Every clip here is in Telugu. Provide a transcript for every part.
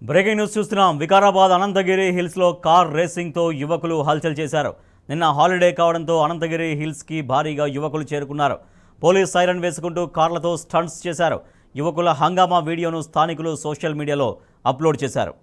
బ్రేకింగ్ న్యూస్ చూస్తున్నాం. వికారాబాద్ అనంతగిరి హిల్స్లో కార్ రేసింగ్తో యువకులు హల్చల్ చేశారు. నిన్న హాలిడే కావడంతో అనంతగిరి హిల్స్కి భారీగా యువకులు చేరుకున్నారు. పోలీస్ సైరన్ వేసుకుంటూ కార్లతో స్టంట్స్ చేశారు. యువకుల హంగామా వీడియోను స్థానికులు సోషల్ మీడియాలో అప్లోడ్ చేశారు.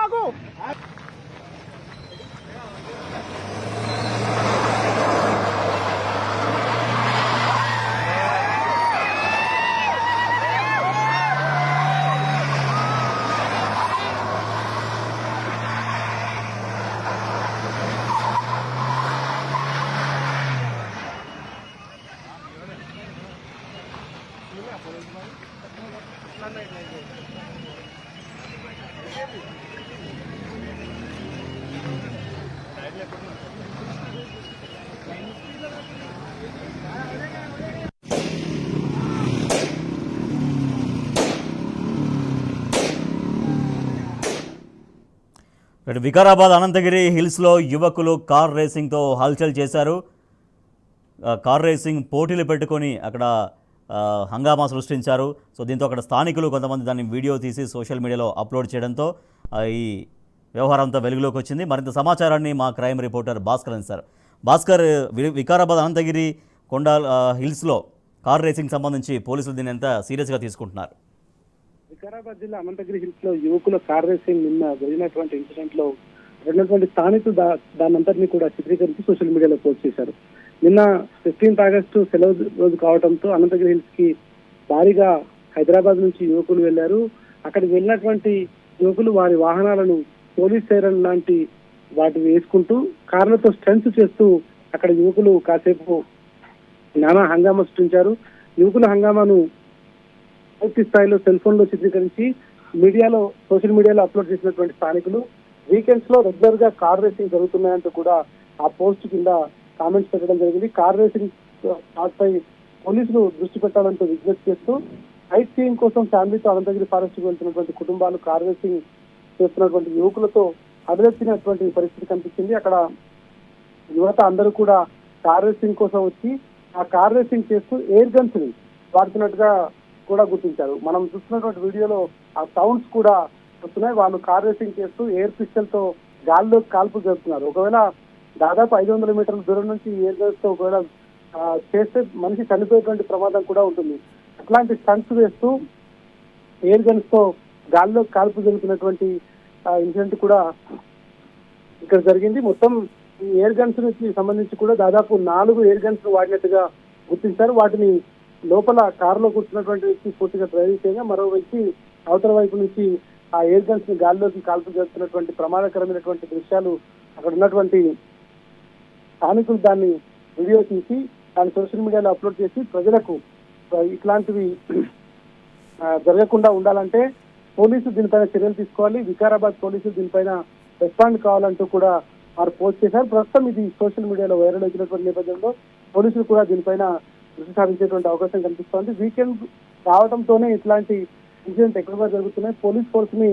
ఆగు వికారాబాద్ అనంతగిరి హిల్స్లో యువకులు కార్ రేసింగ్తో హల్చల్ చేశారు. కార్ రేసింగ్ పోటీలు పెట్టుకొని అక్కడ హంగామా సృష్టించారు. సో దీంతో అక్కడ స్థానికులు కొంతమంది దాన్ని వీడియో తీసి సోషల్ మీడియాలో అప్లోడ్ చేయడంతో ఈ వ్యవహారంతో వెలుగులోకి వచ్చింది. మరింత సమాచారాన్ని మా క్రైమ్ రిపోర్టర్ భాస్కర్ అందిస్తారు. భాస్కర్, వికారాబాద్ అనంతగిరి కొండ హిల్స్లో కార్ రేసింగ్ సంబంధించి పోలీసులు దీన్ని ఎంత సీరియస్గా తీసుకుంటున్నారు? వికారాబాద్ జిల్లా అనంతగిరి హిల్స్ లో యువకుల కార్ రేసింగ్ నిన్న జరిగినటువంటి ఇన్సిడెంట్ లో రెండటువంటి స్థానికులు దాని అంతటినీ కూడా చిత్రీకరించి సోషల్ మీడియాలో పోస్ట్ చేశారు. నిన్న 15th ఆగస్టు సెలవు రోజు కావడంతో అనంతగిరి హిల్స్ కి భారీగా హైదరాబాద్ నుంచి యువకులు వెళ్లారు. అక్కడికి వెళ్ళినటువంటి యువకులు వారి వాహనాలను పోలీస్ సైరన్ లాంటి వాటిని వేసుకుంటూ కార్లతో స్టంట్స్ చేస్తూ అక్కడ యువకులు కాసేపు నానా హంగామా సృష్టించారు. యువకుల హంగామాను పూర్తి స్థాయిలో సెల్ ఫోన్ లో చిత్రీకరించి సోషల్ మీడియాలో అప్లోడ్ చేసినటువంటి స్థానికులు వీకెండ్స్ లో రెగ్యులర్ గా కార్ రేసింగ్ జరుగుతున్నాయంటూ కూడా ఆ పోస్ట్ కింద కామెంట్స్ పెట్టడం జరిగింది. కార్ రేసింగ్ పై పోలీసులు దృష్టి పెట్టాలంటూ విజ్ఞప్తి చేస్తూ సైట్ సీయింగ్ కోసం ఫ్యామిలీతో అనంతగిరి ఫారెస్ట్ కు వెళ్తున్నటువంటి కుటుంబాలు కార్ రేసింగ్ చేస్తున్నటువంటి యువకులతో అదలెత్తినటువంటి పరిస్థితి కనిపించింది. అక్కడ యువత అందరూ కూడా కార్ రేసింగ్ కోసం వచ్చి ఆ కార్ రేసింగ్ చేస్తూ ఎయిర్ గన్స్ ని వాడుతున్నట్టుగా కూడా గుర్తించారు. మనం చూస్తున్నటువంటి వీడియోలో ఆ సౌండ్స్ కూడా వస్తున్నాయి. వాళ్ళు కార్ రేసింగ్ చేస్తూ ఎయిర్ పిస్టల్ తో గాల్లో కాల్పు జరుపుతున్నారు. ఒకవేళ దాదాపు 500 మీటర్ల దూరం నుంచి ఎయిర్ గన్స్ తో ఒకవేళ చేస్తే మనిషి చనిపోయేటువంటి ప్రమాదం కూడా ఉంటుంది. అట్లాంటి స్టంట్స్ వేస్తూ ఎయిర్ గన్స్ తో గాల్లో కాల్పు జరుగుతున్నటువంటి ఇన్సిడెంట్ కూడా ఇక్కడ జరిగింది. మొత్తం ఈ ఎయిర్ గన్స్ కి సంబంధించి కూడా దాదాపు 4 ఎయిర్ గన్స్ వాడినట్టుగా గుర్తించారు. వాటిని లోపల కారులో కూర్చున్నటువంటి వ్యక్తి పూర్తిగా డ్రైవింగ్ చేయగా మరో వ్యక్తి అవతల వైపు నుంచి ఆ ఎయిర్ గన్స్ ని గాల్లోకి కాల్పు జరుగుతున్నటువంటి ప్రమాదకరమైనటువంటి దృశ్యాలు అక్కడ ఉన్నటువంటి స్థానికులు దాన్ని వీడియో తీసి దాన్ని సోషల్ మీడియాలో అప్లోడ్ చేసి ప్రజలకు ఇట్లాంటివి జరగకుండా ఉండాలంటే పోలీసులు దీనిపైన చర్యలు తీసుకోవాలి, వికారాబాద్ పోలీసులు దీనిపైన రెస్పాండ్ కావాలంటూ కూడా వారు పోస్ట్ చేశారు. ప్రస్తుతం ఇది సోషల్ మీడియాలో వైరల్ అవుతున్నటువంటి నేపథ్యంలో పోలీసులు కూడా దీనిపైన దృష్టి సారించేటువంటి అవకాశం కనిపిస్తోంది. వీకెండ్ రావడంతోనే ఇట్లాంటి ఇన్సిడెంట్ ఎక్కువగా జరుగుతున్నాయి. పోలీస్ ఫోర్స్ ని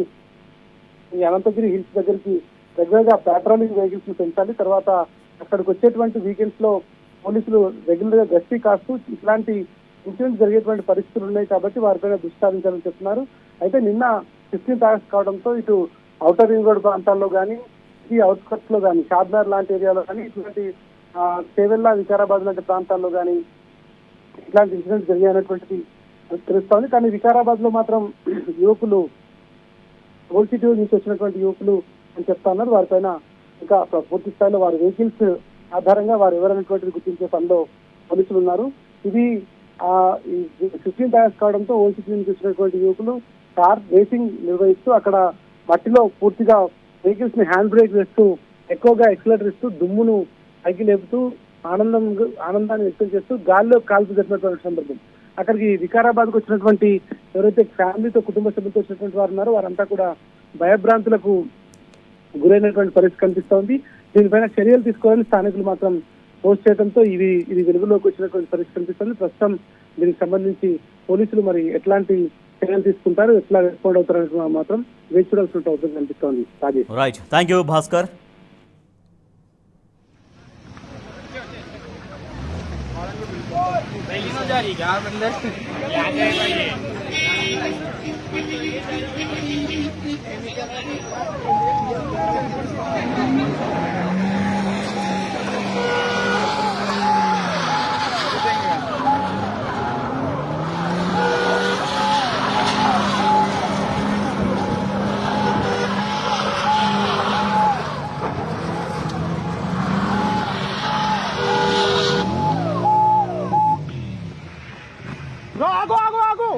ఈ అనంతగిరి హిల్స్ దగ్గరికి రెగ్యులర్ గా పెట్రోలింగ్ వెహికల్స్ ని పెంచాలి. తర్వాత అక్కడికి వచ్చేటువంటి వీకెండ్స్ లో పోలీసులు రెగ్యులర్ గా గస్తీ కాస్తూ ఇట్లాంటి ఇన్సిడెంట్స్ జరిగేటువంటి పరిస్థితులు ఉన్నాయి కాబట్టి వారిపైన దృష్టి సారించాలని చెప్తున్నారు. అయితే నిన్న 15th ఆగస్ట్ కావడంతో ఇటు ఔటర్ రింగ్ రోడ్ ప్రాంతాల్లో కానీ ఈ అవుట్స్కట్స్ లో కానీ షాద్నగర్ లాంటి ఏరియాలో కానీ ఇటువంటి చేవెళ్ళ వికారాబాద్ లాంటి ప్రాంతాల్లో కానీ ఇట్లాంటి ఇన్సిడెంట్స్ జరిగాయనేటువంటిది తెలుస్తోంది. కానీ వికారాబాద్ లో మాత్రం యువకులు ఓల్డ్ సిటీ నుంచి వచ్చినటువంటి యువకులు అని చెప్తా ఉన్నారు. వారిపైన ఇంకా పూర్తి స్థాయిలో వారి వెహికల్స్ ఆధారంగా వారు ఎవరైనటువంటిది గుర్తించే పనిలో పోలీసులు ఉన్నారు. ఇది 15th ఆగస్ట్ కావడంతో ఓల్డ్ సిటీ నుంచి వచ్చినటువంటి యువకులు కార్ రేసింగ్ నిర్వహిస్తూ అక్కడ మట్టిలో పూర్తిగా వెహికల్స్ ని హ్యాండ్ బ్రేక్ వేస్తూ ఎక్కువగా ఎక్సిలేటర్ ఇస్తూ దుమ్మును పైకి లేపుతూ ఆనందాన్ని వ్యక్తం చేస్తూ గాల్లో కాల్పు జరిపినటువంటి సందర్భం. అక్కడికి వికారాబాద్కు వచ్చినటువంటి ఎవరైతే ఫ్యామిలీతో కుటుంబ సభ్యులతో వచ్చినటువంటి వారు ఉన్నారో వారంతా కూడా భయభ్రాంతులకు గురైనటువంటి పరిస్థితి కనిపిస్తోంది. దీనిపైన చర్యలు తీసుకోవాలని స్థానికులు మాత్రం పోస్ట్ చేయడంతో ఇది వెలుగులోకి వచ్చినటువంటి పరిస్థితి కనిపిస్తుంది. ప్రస్తుతం దీనికి సంబంధించి పోలీసులు మరి ఎట్లాంటి చర్యలు తీసుకుంటారు, ఎట్లా రెస్పాండ్ అవుతారని మాత్రం వేచి చూడాల్సిన అవసరం కనిపిస్తోంది. Rajesh, right, thank you Bhaskar. ఆగు